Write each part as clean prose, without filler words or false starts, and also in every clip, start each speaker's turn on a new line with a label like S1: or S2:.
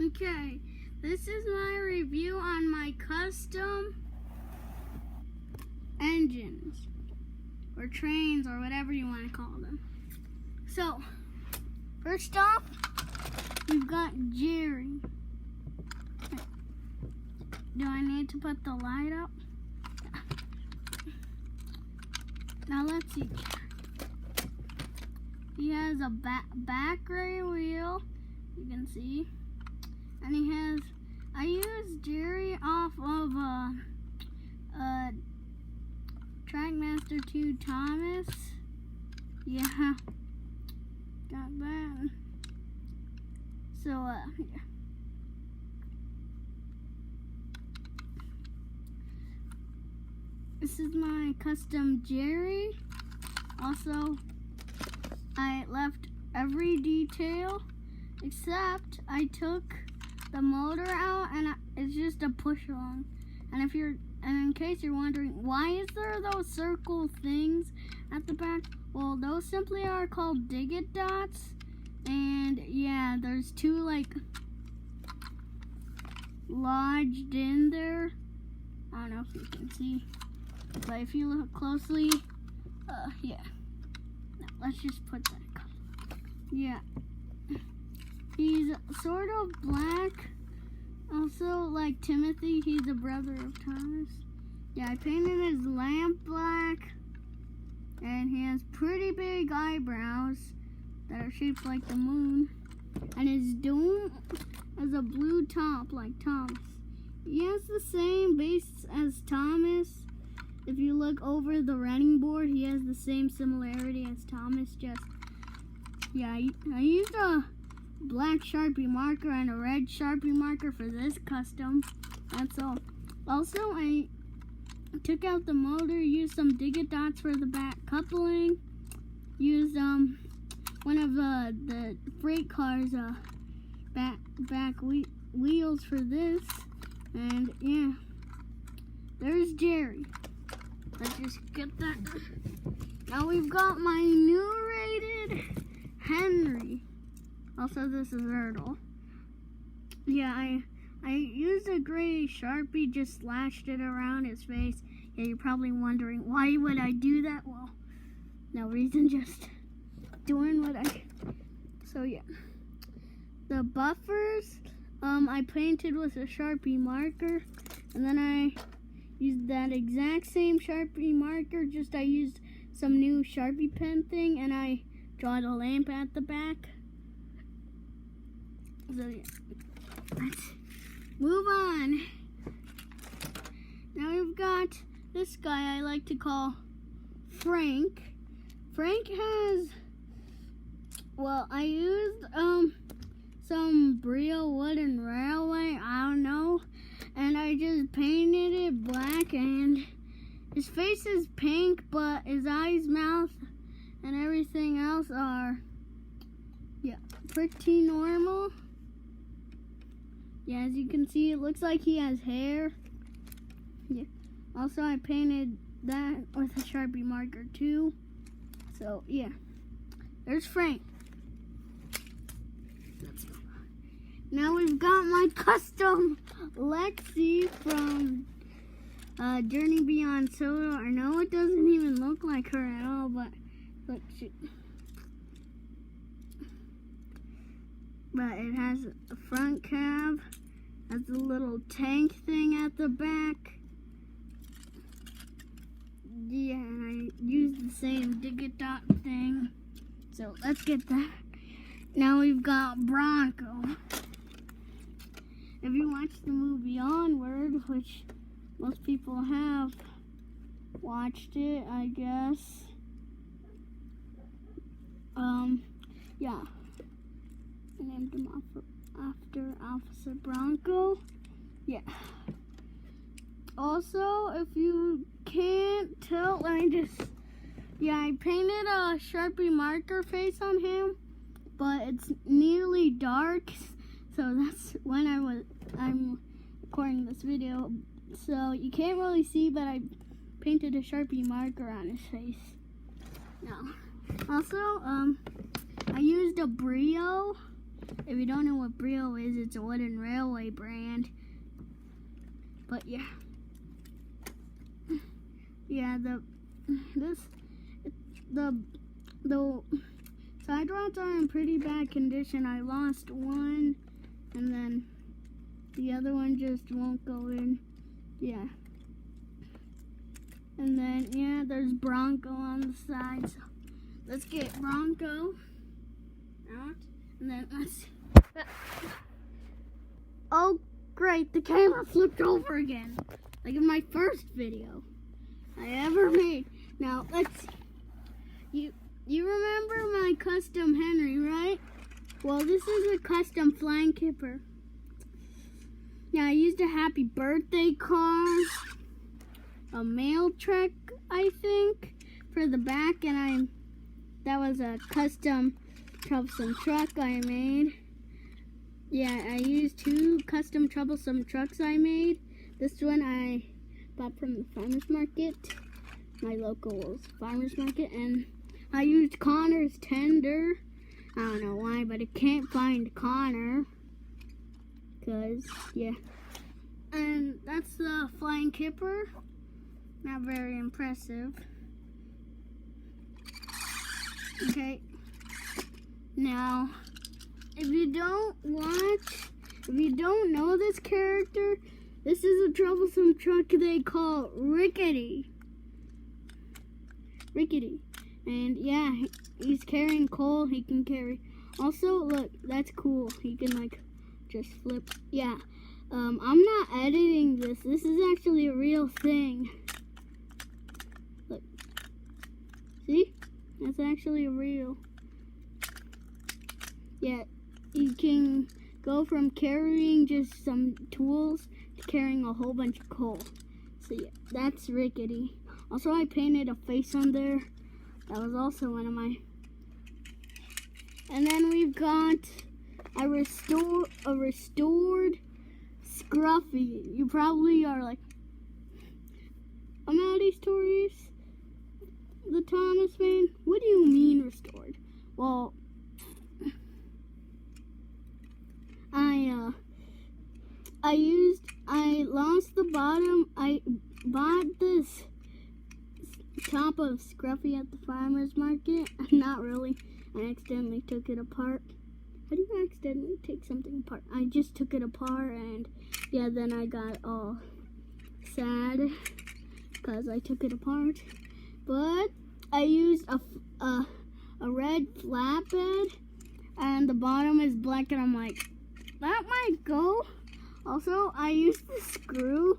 S1: Okay, this is my review on my custom engines, or trains, or whatever you want to call them. So, first off, we've got Jerry. Do I need to put the light up? Now let's see. He has a back rear wheel, you can see. And he has, I used Jerry off of Trackmaster 2 Thomas. Yeah, got that. So, yeah. This is my custom Jerry. Also, I left every detail except I took the motor out, and it's just a push along. And in case you're wondering, why is there those circle things at the back? Well, those simply are called Dig-It dots. And yeah, there's two like lodged in there. I don't know if you can see, but if you look closely, yeah. Now, let's just put that. Yeah. He's sort of black. Also, like Timothy, he's a brother of Thomas. Yeah, I painted his lamp black. And he has pretty big eyebrows that are shaped like the moon. And his dome has a blue top like Thomas. He has the same base as Thomas. If you look over the running board, he has the same similarity as Thomas. Just, yeah, I used a black Sharpie marker and a red Sharpie marker for this custom. That's all. Also, I took out the motor, used some Dig-It dots for the back coupling, used one of the freight cars back wheels for this, and yeah, there's Jerry. Let's just get that. Now we've got my new rated Henry. Also, this is Ertl. Yeah, I used a gray Sharpie, just slashed it around his face. Yeah, you're probably wondering, why would I do that? Well, no reason, just doing what I... So, yeah. The buffers, I painted with a Sharpie marker. And then I used that exact same Sharpie marker, just I used some new Sharpie pen thing, and I draw the lamp at the back. So yeah, let's move on. Now we've got this guy I like to call Frank. Frank has, well, I used some Brio wooden railway, I don't know, and I just painted it black, and his face is pink, but his eyes, mouth, and everything else are, yeah, pretty normal. Yeah, as you can see, it looks like he has hair. Yeah. Also, I painted that with a Sharpie marker too. So, yeah. There's Frank. Now we've got my custom Lexi from Journey Beyond Solo. I know it doesn't even look like her at all, but look, but it has a front cab, has a little tank thing at the back. Yeah, I used the same Dig-It dot thing. So let's get that. Now we've got Bronco. If you watched the movie Onward, which most people have watched it, I guess. Yeah. I named him after Officer Bronco. Yeah. Also, if you can't tell, I painted a Sharpie marker face on him, but it's nearly dark, so that's when I'm recording this video. So you can't really see, but I painted a Sharpie marker on his face. Now, also, I used a Brio If you don't know what Brio is, it's a wooden railway brand. But yeah. Yeah, the side rods are in pretty bad condition. I lost one, and then the other one just won't go in. Yeah. And then, yeah, there's Bronco on the side. So let's get Bronco out. And then let's... Oh, great. The camera flipped over again. Like in my first video I ever made. Now, let's... You remember my custom Henry, right? Well, this is a custom flying kipper. Yeah, I used a happy birthday car, a mail truck, I think, for the back, and that was a custom troublesome truck I made. Yeah, I used 2 custom troublesome trucks I made. This one I bought from the farmer's market, my local farmer's market, and I used Connor's tender. I don't know why, but I can't find Connor. Cause, yeah. And that's the flying kipper. Not very impressive. Okay. Now, if you don't know this character, this is a troublesome truck they call Rickety. Rickety. And yeah, he's carrying coal. He can carry. Also, look, that's cool. He can like just flip. Yeah. I'm not editing this. This is actually a real thing. Look. See? That's actually a real. Yeah. You can go from carrying just some tools to carrying a whole bunch of coal. So yeah, that's Rickety. Also, I painted a face on there. That was also one of my. And then we've got a restored Scruffy. You probably are like, Amadis Stories, the Thomas man. What do you mean restored? Well, I lost the bottom. I bought this top of Scruffy at the farmer's market. Not really. I accidentally took it apart. How do you accidentally take something apart? I just took it apart, and yeah, then I got all sad because I took it apart. But I used a red flatbed, and the bottom is black, and I'm like, that might go. Also, I used the screw.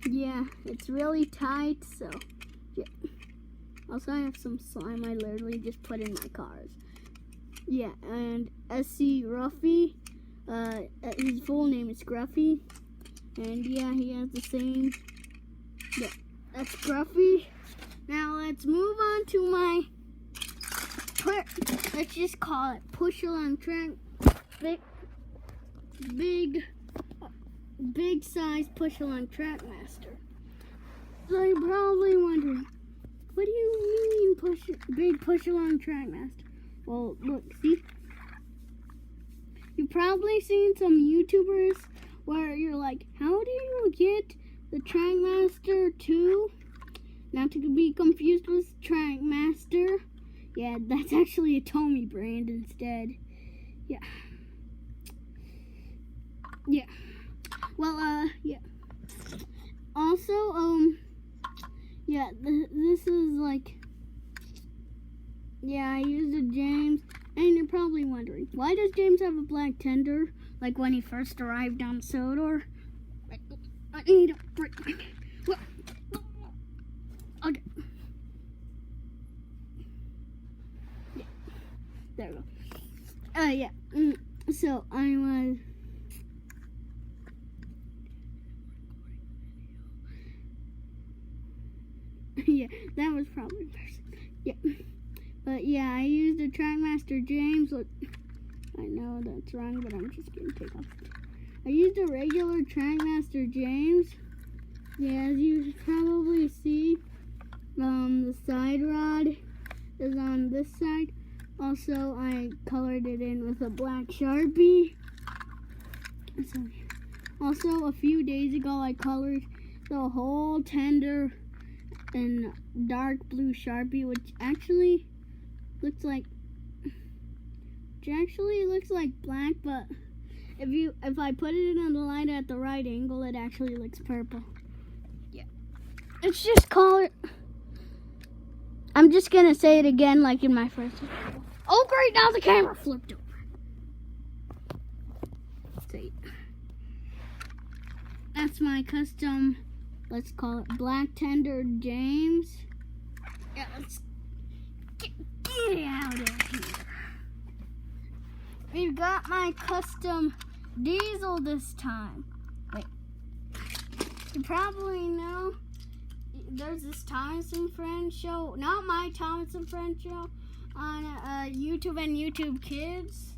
S1: Yeah, it's really tight, so yeah. Also, I have some slime I literally just put in my cars. Yeah, and SC Ruffy, his full name is Scruffy. And yeah, he has the same, yeah, that's Scruffy. Now let's move on to my, let's just call it push-along track, big size push-along Trackmaster. So you're probably wondering, what do you mean big push-along Trackmaster? Well, look, see? You've probably seen some YouTubers where you're like, how do you get the Trackmaster 2? Not to be confused with Trackmaster. Yeah, that's actually a Tommy brand instead. Yeah. Yeah. Well, yeah. Also, yeah, this is like, yeah, I used a James, and you're probably wondering, why does James have a black tender, like when he first arrived on Sodor? I need a break. Okay. Yeah. There we go. Yeah. So, I was... yeah, that was probably first. Yeah. But yeah, I used a Trackmaster James. Look, I know that's wrong, but I'm just gonna take off. I used a regular Trackmaster James. Yeah, as you probably see, the side rod is on this side. Also, I colored it in with a black Sharpie. So, also, a few days ago, I colored the whole tender in dark blue Sharpie, which actually looks like black, but if I put it in the light at the right angle, it actually looks purple. Yeah. Let's just call it. I'm just gonna say it again like in my first video. Oh great, now the camera flipped over. See. That's my custom, let's call it Black Tender James. Yeah, let's get it out of here. We've got my custom Diesel this time. Wait. You probably know there's this Thomas and Friends show, not my Thomas and Friends show, on YouTube and YouTube Kids.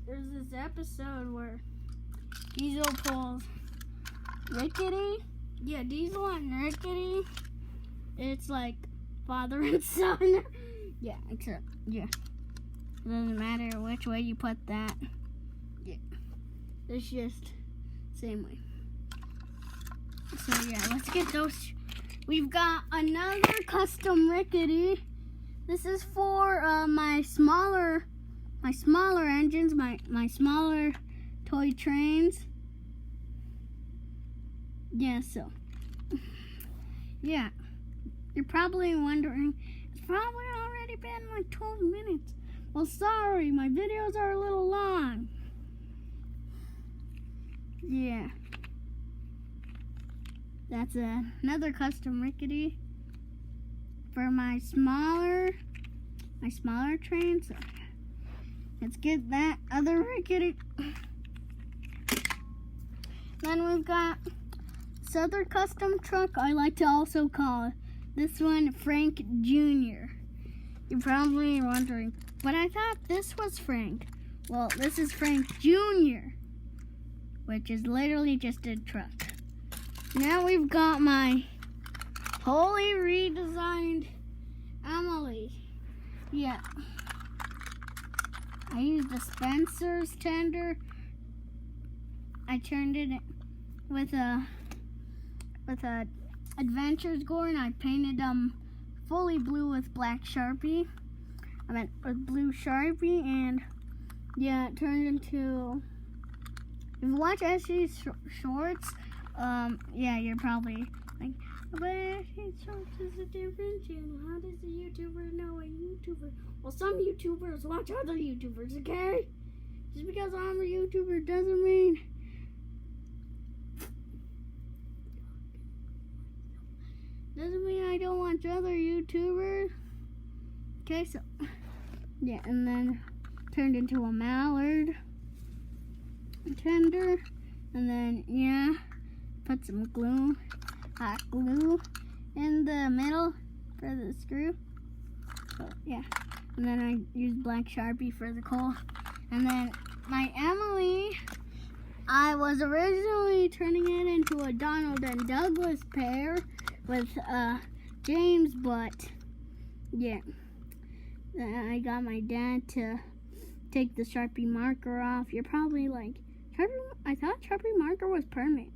S1: There's this episode where Diesel pulls Rickety. Yeah, Diesel and Rickety. It's like father and son. Yeah, except, yeah. It doesn't matter which way you put that. Yeah. It's just same way. So yeah, let's get those. We've got another custom Rickety. This is for my smaller engines, my smaller toy trains. Yeah, so yeah. You're probably wondering, it's probably already been like 12 minutes. Well, sorry, my videos are a little long. Yeah. That's another custom Rickety for my smaller trains. So let's get that other Rickety. Then we've got this other custom truck I like to also call this one Frank Jr. You're probably wondering, but I thought this was Frank. Well, this is Frank Jr., which is literally just a truck. Now we've got my wholly redesigned Emily. Yeah. I used the Spencer's tender. I turned it with a Adventures gore, and I painted them fully blue with black Sharpie. I meant with blue Sharpie, and yeah, it turned into. If you watch Ashley's shorts, yeah, you're probably like, but Ashley's shorts is a different channel. How does a YouTuber know a YouTuber? Well, some YouTubers watch other YouTubers, okay? Just because I'm a YouTuber doesn't mean I don't watch other YouTubers. Okay, so yeah, and then turned into a mallard tender, and then yeah, put some glue, hot glue in the middle for the screw. So yeah, and then I used black Sharpie for the coal, and then my Emily, I was originally turning it into a Donald and Douglas pair with James, but yeah, I got my dad to take the Sharpie marker off. You're probably like, I thought Sharpie marker was permanent.